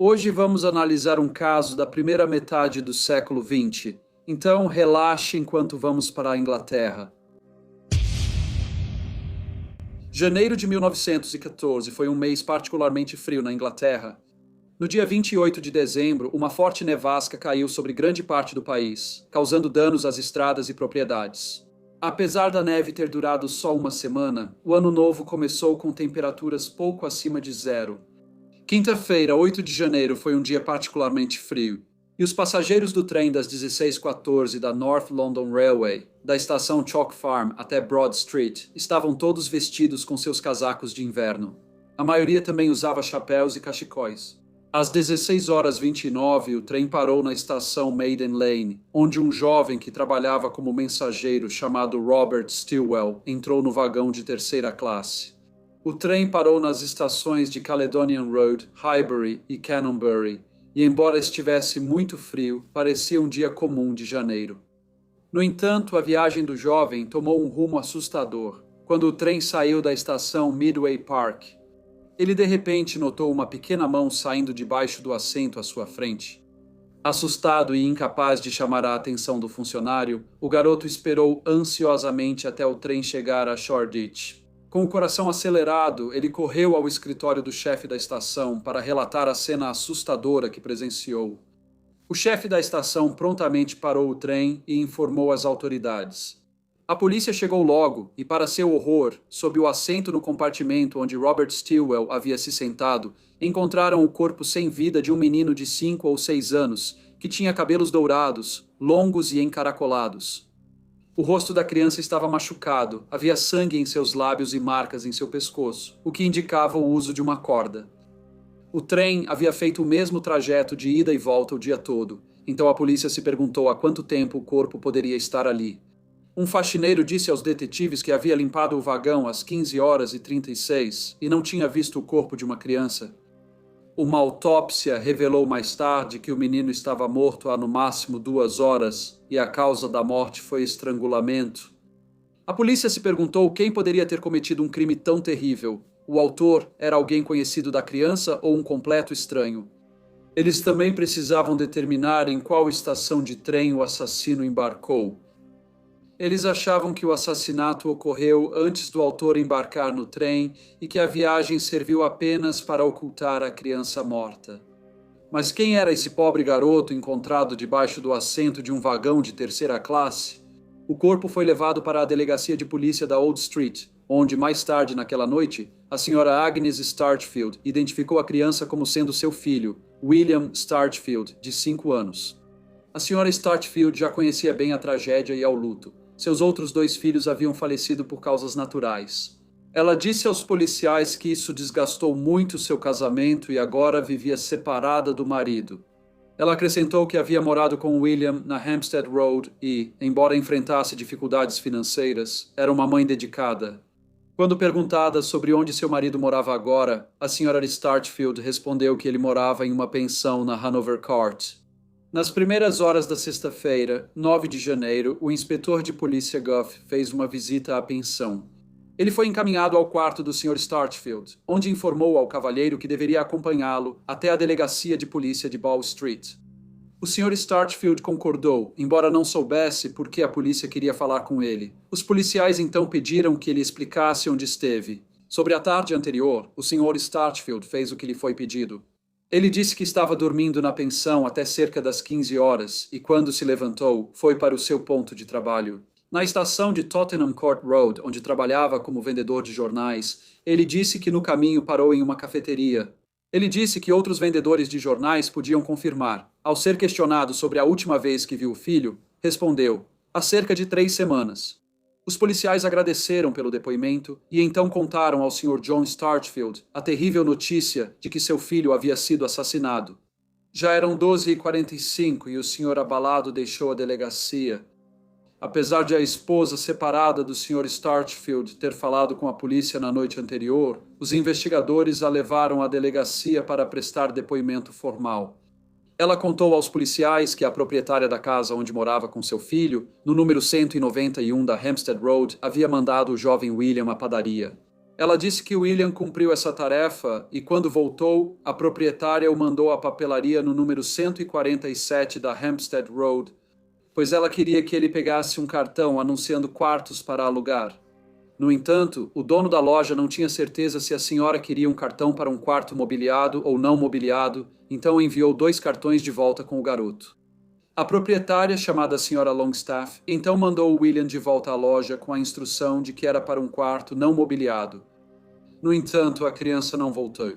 Hoje vamos analisar um caso da primeira metade do século XX. Então, relaxe enquanto vamos para a Inglaterra. Janeiro de 1914 foi um mês particularmente frio na Inglaterra. No dia 28 de dezembro, uma forte nevasca caiu sobre grande parte do país, causando danos às estradas e propriedades. Apesar da neve ter durado só uma semana, o ano novo começou com temperaturas pouco acima de zero. Quinta-feira, 8 de janeiro, foi um dia particularmente frio, e os passageiros do trem das 16:14 da North London Railway, da estação Chalk Farm até Broad Street, estavam todos vestidos com seus casacos de inverno. A maioria também usava chapéus e cachecóis. Às 16h29, o trem parou na estação Maiden Lane, onde um jovem que trabalhava como mensageiro chamado Robert Stilwell entrou no vagão de terceira classe. O trem parou nas estações de Caledonian Road, Highbury e Canonbury, e embora estivesse muito frio, parecia um dia comum de janeiro. No entanto, a viagem do jovem tomou um rumo assustador, quando o trem saiu da estação Midway Park. Ele de repente notou uma pequena mão saindo debaixo do assento à sua frente. Assustado e incapaz de chamar a atenção do funcionário, o garoto esperou ansiosamente até o trem chegar a Shoreditch. Com o coração acelerado, ele correu ao escritório do chefe da estação para relatar a cena assustadora que presenciou. O chefe da estação prontamente parou o trem e informou as autoridades. A polícia chegou logo e, para seu horror, sob o assento no compartimento onde Robert Stilwell havia se sentado, encontraram o corpo sem vida de um menino de 5 ou 6 anos, que tinha cabelos dourados, longos e encaracolados. O rosto da criança estava machucado, havia sangue em seus lábios e marcas em seu pescoço, o que indicava o uso de uma corda. O trem havia feito o mesmo trajeto de ida e volta o dia todo, então a polícia se perguntou há quanto tempo o corpo poderia estar ali. Um faxineiro disse aos detetives que havia limpado o vagão às 15h36 e não tinha visto o corpo de uma criança. Uma autópsia revelou mais tarde que o menino estava morto há no máximo 2 horas e a causa da morte foi estrangulamento. A polícia se perguntou quem poderia ter cometido um crime tão terrível. O autor era alguém conhecido da criança ou um completo estranho? Eles também precisavam determinar em qual estação de trem o assassino embarcou. Eles achavam que o assassinato ocorreu antes do autor embarcar no trem e que a viagem serviu apenas para ocultar a criança morta. Mas quem era esse pobre garoto encontrado debaixo do assento de um vagão de terceira classe? O corpo foi levado para a delegacia de polícia da Old Street, onde, mais tarde naquela noite, a senhora Agnes Starchfield identificou a criança como sendo seu filho, William Starchfield, de 5 anos. A senhora Starchfield já conhecia bem a tragédia e ao luto. Seus outros 2 filhos haviam falecido por causas naturais. Ela disse aos policiais que isso desgastou muito seu casamento e agora vivia separada do marido. Ela acrescentou que havia morado com William na Hampstead Road e, embora enfrentasse dificuldades financeiras, era uma mãe dedicada. Quando perguntada sobre onde seu marido morava agora, a senhora Starchfield respondeu que ele morava em uma pensão na Hanover Court. Nas primeiras horas da sexta-feira, 9 de janeiro, o inspetor de polícia Gough fez uma visita à pensão. Ele foi encaminhado ao quarto do Sr. Starchfield, onde informou ao cavalheiro que deveria acompanhá-lo até a delegacia de polícia de Ball Street. O Sr. Starchfield concordou, embora não soubesse por que a polícia queria falar com ele. Os policiais então pediram que ele explicasse onde esteve. Sobre a tarde anterior, o Sr. Starchfield fez o que lhe foi pedido. Ele disse que estava dormindo na pensão até cerca das 15 horas e, quando se levantou, foi para o seu ponto de trabalho. Na estação de Tottenham Court Road, onde trabalhava como vendedor de jornais, ele disse que no caminho parou em uma cafeteria. Ele disse que outros vendedores de jornais podiam confirmar. Ao ser questionado sobre a última vez que viu o filho, respondeu: há cerca de 3 semanas. Os policiais agradeceram pelo depoimento e então contaram ao Sr. John Starchfield a terrível notícia de que seu filho havia sido assassinado. Já eram 12h45 e o senhor abalado deixou a delegacia. Apesar de a esposa separada do Sr. Starchfield ter falado com a polícia na noite anterior, os investigadores a levaram à delegacia para prestar depoimento formal. Ela contou aos policiais que a proprietária da casa onde morava com seu filho, no número 191 da Hampstead Road, havia mandado o jovem William à padaria. Ela disse que William cumpriu essa tarefa e, quando voltou, a proprietária o mandou à papelaria no número 147 da Hampstead Road, pois ela queria que ele pegasse um cartão anunciando quartos para alugar. No entanto, o dono da loja não tinha certeza se a senhora queria um cartão para um quarto mobiliado ou não mobiliado, então enviou 2 cartões de volta com o garoto. A proprietária, chamada Sra. Longstaff, então mandou William de volta à loja com a instrução de que era para um quarto não mobiliado. No entanto, a criança não voltou.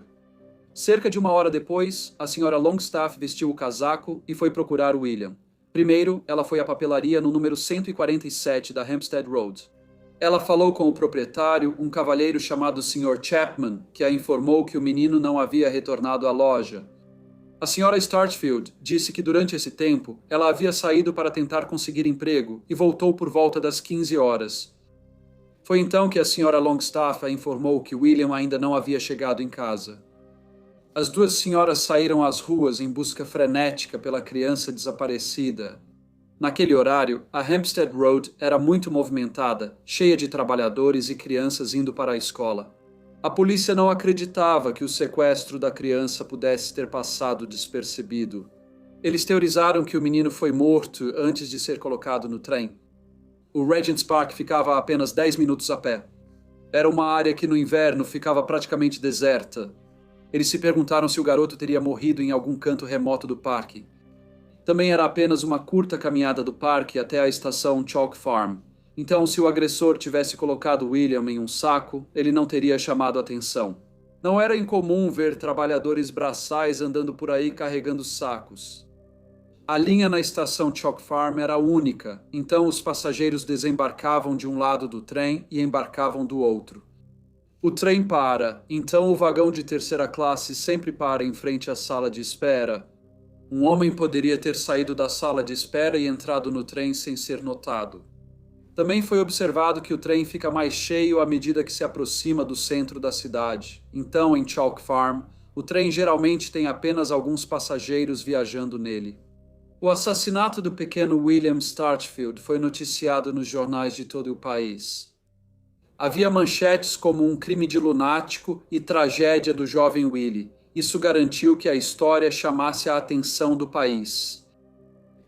Cerca de 1 hora depois, a Sra. Longstaff vestiu o casaco e foi procurar William. Primeiro, ela foi à papelaria no número 147 da Hampstead Road. Ela falou com o proprietário, um cavalheiro chamado Sr. Chapman, que a informou que o menino não havia retornado à loja. A Sra. Startfield disse que durante esse tempo ela havia saído para tentar conseguir emprego e voltou por volta das 15 horas. Foi então que a Sra. Longstaff a informou que William ainda não havia chegado em casa. As 2 senhoras saíram às ruas em busca frenética pela criança desaparecida. Naquele horário, a Hampstead Road era muito movimentada, cheia de trabalhadores e crianças indo para a escola. A polícia não acreditava que o sequestro da criança pudesse ter passado despercebido. Eles teorizaram que o menino foi morto antes de ser colocado no trem. O Regent's Park ficava a apenas 10 minutos a pé. Era uma área que no inverno ficava praticamente deserta. Eles se perguntaram se o garoto teria morrido em algum canto remoto do parque. Também era apenas uma curta caminhada do parque até a estação Chalk Farm. Então, se o agressor tivesse colocado William em um saco, ele não teria chamado atenção. Não era incomum ver trabalhadores braçais andando por aí carregando sacos. A linha na estação Chalk Farm era única, então os passageiros desembarcavam de um lado do trem e embarcavam do outro. O trem para, então o vagão de terceira classe sempre para em frente à sala de espera. Um homem poderia ter saído da sala de espera e entrado no trem sem ser notado. Também foi observado que o trem fica mais cheio à medida que se aproxima do centro da cidade. Então, em Chalk Farm, o trem geralmente tem apenas alguns passageiros viajando nele. O assassinato do pequeno William Startfield foi noticiado nos jornais de todo o país. Havia manchetes como um crime de lunático e tragédia do jovem Willie. Isso garantiu que a história chamasse a atenção do país.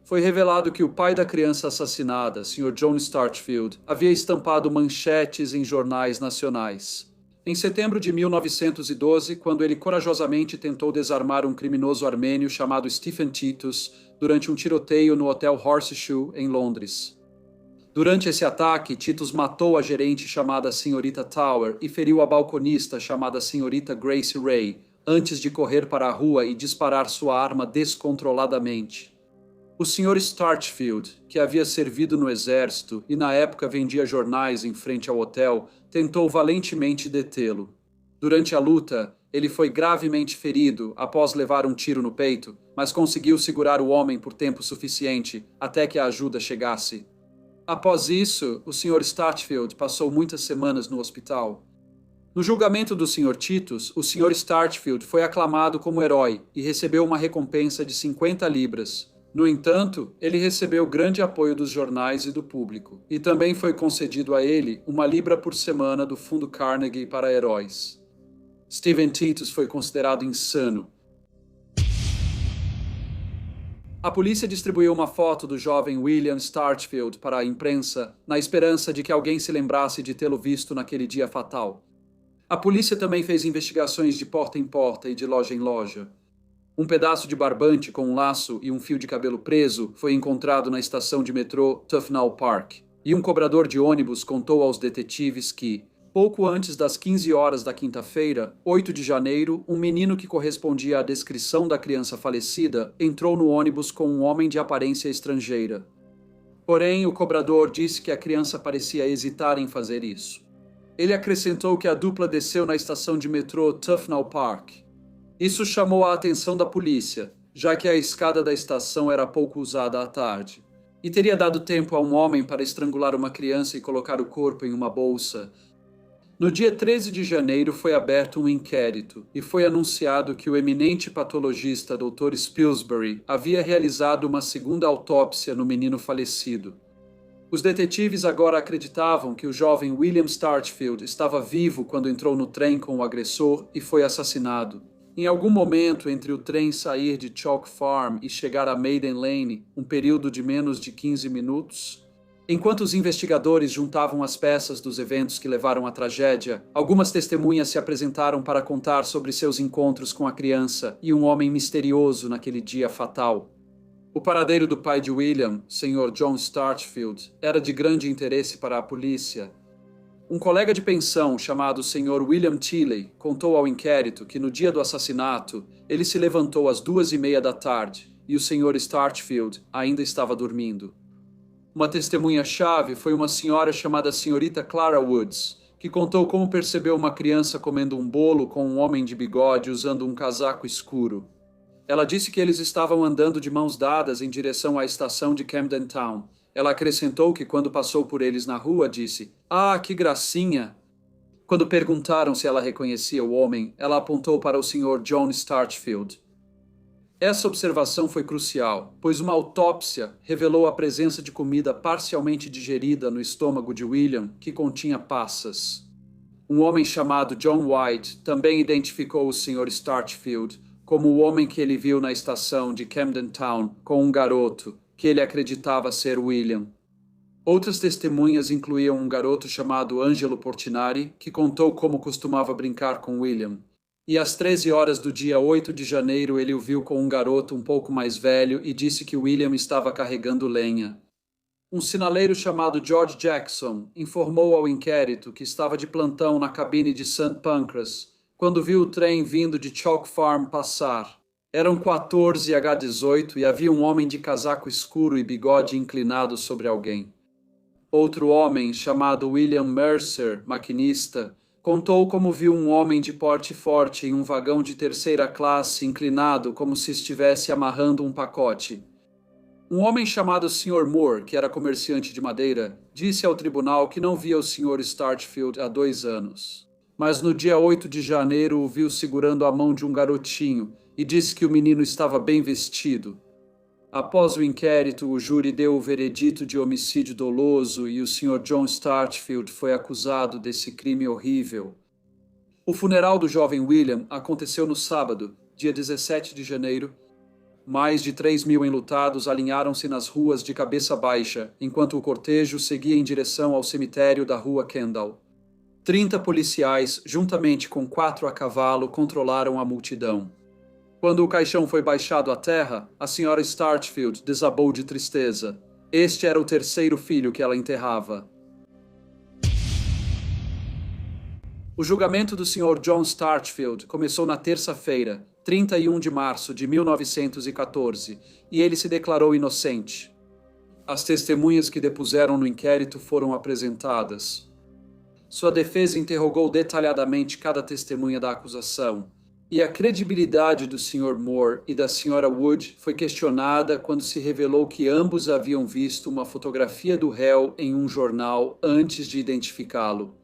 Foi revelado que o pai da criança assassinada, Sr. John Startfield, havia estampado manchetes em jornais nacionais. Em setembro de 1912, quando ele corajosamente tentou desarmar um criminoso armênio chamado Stephen Titus durante um tiroteio no Hotel Horseshoe, em Londres. Durante esse ataque, Titus matou a gerente chamada Senhorita Tower e feriu a balconista chamada Senhorita Grace Ray, antes de correr para a rua e disparar sua arma descontroladamente. O Sr. Startfield, que havia servido no exército e na época vendia jornais em frente ao hotel, tentou valentemente detê-lo. Durante a luta, ele foi gravemente ferido após levar um tiro no peito, mas conseguiu segurar o homem por tempo suficiente até que a ajuda chegasse. Após isso, o Sr. Startfield passou muitas semanas no hospital. No julgamento do Sr. Titus, o Sr. Startfield foi aclamado como herói e recebeu uma recompensa de 50 libras. No entanto, ele recebeu grande apoio dos jornais e do público, e também foi concedido a ele 1 libra por semana do Fundo Carnegie para heróis. Stephen Titus foi considerado insano. A polícia distribuiu uma foto do jovem William Startfield para a imprensa, na esperança de que alguém se lembrasse de tê-lo visto naquele dia fatal. A polícia também fez investigações de porta em porta e de loja em loja. Um pedaço de barbante com um laço e um fio de cabelo preso foi encontrado na estação de metrô Tufnell Park, e um cobrador de ônibus contou aos detetives que, pouco antes das 15 horas da quinta-feira, 8 de janeiro, um menino que correspondia à descrição da criança falecida entrou no ônibus com um homem de aparência estrangeira. Porém, o cobrador disse que a criança parecia hesitar em fazer isso. Ele acrescentou que a dupla desceu na estação de metrô Tufnell Park. Isso chamou a atenção da polícia, já que a escada da estação era pouco usada à tarde, e teria dado tempo a um homem para estrangular uma criança e colocar o corpo em uma bolsa. No dia 13 de janeiro foi aberto um inquérito e foi anunciado que o eminente patologista Dr. Spilsbury havia realizado uma segunda autópsia no menino falecido. Os detetives agora acreditavam que o jovem William Starchfield estava vivo quando entrou no trem com o agressor e foi assassinado. Em algum momento entre o trem sair de Chalk Farm e chegar a Maiden Lane, um período de menos de 15 minutos, enquanto os investigadores juntavam as peças dos eventos que levaram à tragédia, algumas testemunhas se apresentaram para contar sobre seus encontros com a criança e um homem misterioso naquele dia fatal. O paradeiro do pai de William, Sr. John Starchfield, era de grande interesse para a polícia. Um colega de pensão chamado Sr. William Tilley contou ao inquérito que no dia do assassinato ele se levantou às 2:30 da tarde e o Sr. Starchfield ainda estava dormindo. Uma testemunha-chave foi uma senhora chamada Senhorita Clara Woods, que contou como percebeu uma criança comendo um bolo com um homem de bigode usando um casaco escuro. Ela disse que eles estavam andando de mãos dadas em direção à estação de Camden Town. Ela acrescentou que quando passou por eles na rua, disse: "Ah, que gracinha!" Quando perguntaram se ela reconhecia o homem, ela apontou para o Sr. John Starchfield. Essa observação foi crucial, pois uma autópsia revelou a presença de comida parcialmente digerida no estômago de William, que continha passas. Um homem chamado John White também identificou o Sr. Starchfield como o homem que ele viu na estação de Camden Town com um garoto, que ele acreditava ser William. Outras testemunhas incluíam um garoto chamado Angelo Portinari, que contou como costumava brincar com William. E às 13 horas do dia 8 de janeiro ele o viu com um garoto um pouco mais velho e disse que William estava carregando lenha. Um sinaleiro chamado George Jackson informou ao inquérito que estava de plantão na cabine de St. Pancras, quando viu o trem vindo de Chalk Farm passar. Eram 14h18 e havia um homem de casaco escuro e bigode inclinado sobre alguém. Outro homem, chamado William Mercer, maquinista, contou como viu um homem de porte forte em um vagão de terceira classe inclinado como se estivesse amarrando um pacote. Um homem chamado Sr. Moore, que era comerciante de madeira, disse ao tribunal que não via o Sr. Starchfield há 2 anos. Mas no dia 8 de janeiro o viu segurando a mão de um garotinho e disse que o menino estava bem vestido. Após o inquérito, o júri deu o veredito de homicídio doloso e o Sr. John Starchfield foi acusado desse crime horrível. O funeral do jovem William aconteceu no sábado, dia 17 de janeiro. Mais de 3.000 enlutados alinharam-se nas ruas de cabeça baixa, enquanto o cortejo seguia em direção ao cemitério da rua Kendall. 30 policiais, juntamente com 4 a cavalo, controlaram a multidão. Quando o caixão foi baixado à terra, a senhora Starchfield desabou de tristeza. Este era o 3º filho que ela enterrava. O julgamento do Sr. John Starchfield começou na terça-feira, 31 de março de 1914, e ele se declarou inocente. As testemunhas que depuseram no inquérito foram apresentadas. Sua defesa interrogou detalhadamente cada testemunha da acusação, e a credibilidade do Sr. Moore e da Sra. Wood foi questionada quando se revelou que ambos haviam visto uma fotografia do réu em um jornal antes de identificá-lo.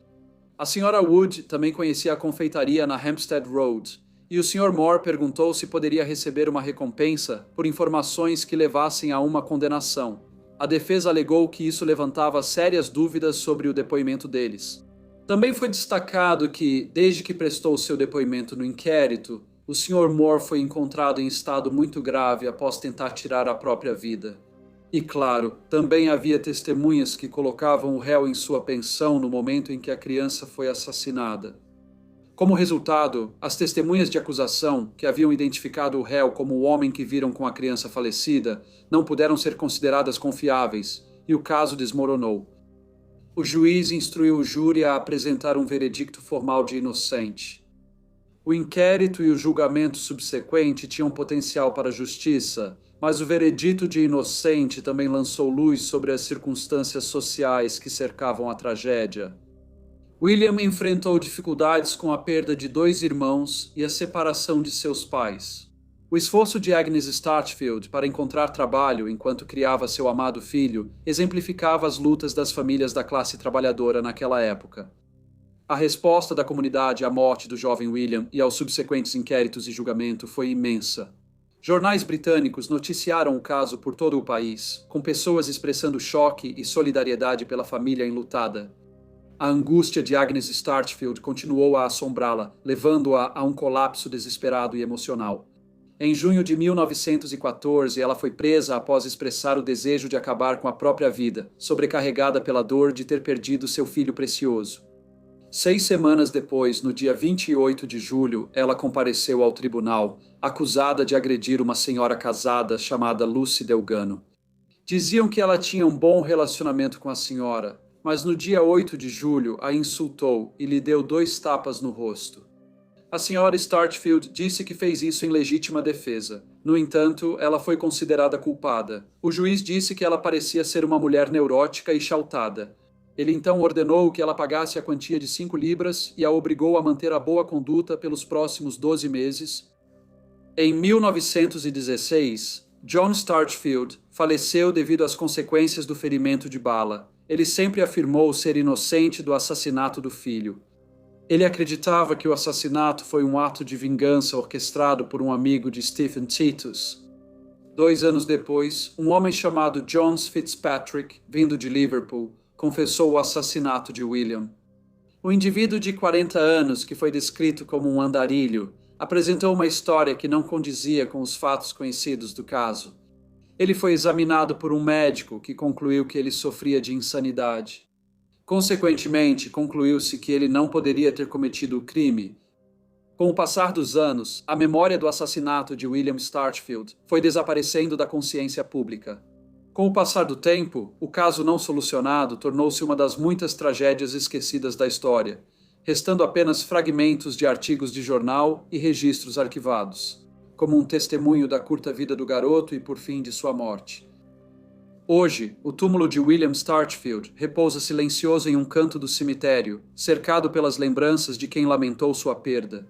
A Sra. Wood também conhecia a confeitaria na Hampstead Road, e o Sr. Moore perguntou se poderia receber uma recompensa por informações que levassem a uma condenação. A defesa alegou que isso levantava sérias dúvidas sobre o depoimento deles. Também foi destacado que, desde que prestou seu depoimento no inquérito, o Sr. Moore foi encontrado em estado muito grave após tentar tirar a própria vida. E, claro, também havia testemunhas que colocavam o réu em sua pensão no momento em que a criança foi assassinada. Como resultado, as testemunhas de acusação, que haviam identificado o réu como o homem que viram com a criança falecida, não puderam ser consideradas confiáveis, e o caso desmoronou. O juiz instruiu o júri a apresentar um veredicto formal de inocente. O inquérito e o julgamento subsequente tinham potencial para a justiça, mas o veredito de inocente também lançou luz sobre as circunstâncias sociais que cercavam a tragédia. William enfrentou dificuldades com a perda de 2 irmãos e a separação de seus pais. O esforço de Agnes Starchfield para encontrar trabalho enquanto criava seu amado filho exemplificava as lutas das famílias da classe trabalhadora naquela época. A resposta da comunidade à morte do jovem William e aos subsequentes inquéritos e julgamento foi imensa. Jornais britânicos noticiaram o caso por todo o país, com pessoas expressando choque e solidariedade pela família enlutada. A angústia de Agnes Startfield continuou a assombrá-la, levando-a a um colapso desesperado e emocional. Em junho de 1914, ela foi presa após expressar o desejo de acabar com a própria vida, sobrecarregada pela dor de ter perdido seu filho precioso. 6 semanas depois, no dia 28 de julho, ela compareceu ao tribunal, acusada de agredir uma senhora casada chamada Lucy Delgano. Diziam que ela tinha um bom relacionamento com a senhora, mas no dia 8 de julho a insultou e lhe deu 2 tapas no rosto. A senhora Startfield disse que fez isso em legítima defesa. No entanto, ela foi considerada culpada. O juiz disse que ela parecia ser uma mulher neurótica e chautada. Ele então ordenou que ela pagasse a quantia de 5 libras e a obrigou a manter a boa conduta pelos próximos 12 meses. Em 1916, John Startfield faleceu devido às consequências do ferimento de bala. Ele sempre afirmou ser inocente do assassinato do filho. Ele acreditava que o assassinato foi um ato de vingança orquestrado por um amigo de Stephen Titus. 2 anos depois, um homem chamado John Fitzpatrick, vindo de Liverpool, confessou o assassinato de William. O indivíduo de 40 anos, que foi descrito como um andarilho, apresentou uma história que não condizia com os fatos conhecidos do caso. Ele foi examinado por um médico que concluiu que ele sofria de insanidade. Consequentemente, concluiu-se que ele não poderia ter cometido o crime. Com o passar dos anos, a memória do assassinato de William Startfield foi desaparecendo da consciência pública. Com o passar do tempo, o caso não solucionado tornou-se uma das muitas tragédias esquecidas da história, restando apenas fragmentos de artigos de jornal e registros arquivados, como um testemunho da curta vida do garoto e, por fim, de sua morte. Hoje, o túmulo de William Startfield repousa silencioso em um canto do cemitério, cercado pelas lembranças de quem lamentou sua perda.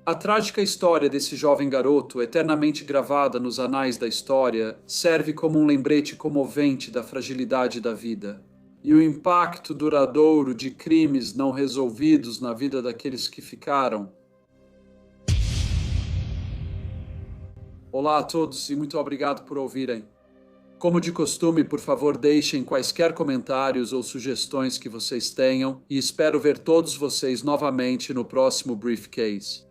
A trágica história desse jovem garoto, eternamente gravada nos anais da história, serve como um lembrete comovente da fragilidade da vida e o impacto duradouro de crimes não resolvidos na vida daqueles que ficaram. Olá a todos e muito obrigado por ouvirem. Como de costume, por favor, deixem quaisquer comentários ou sugestões que vocês tenham e espero ver todos vocês novamente no próximo Briefcase.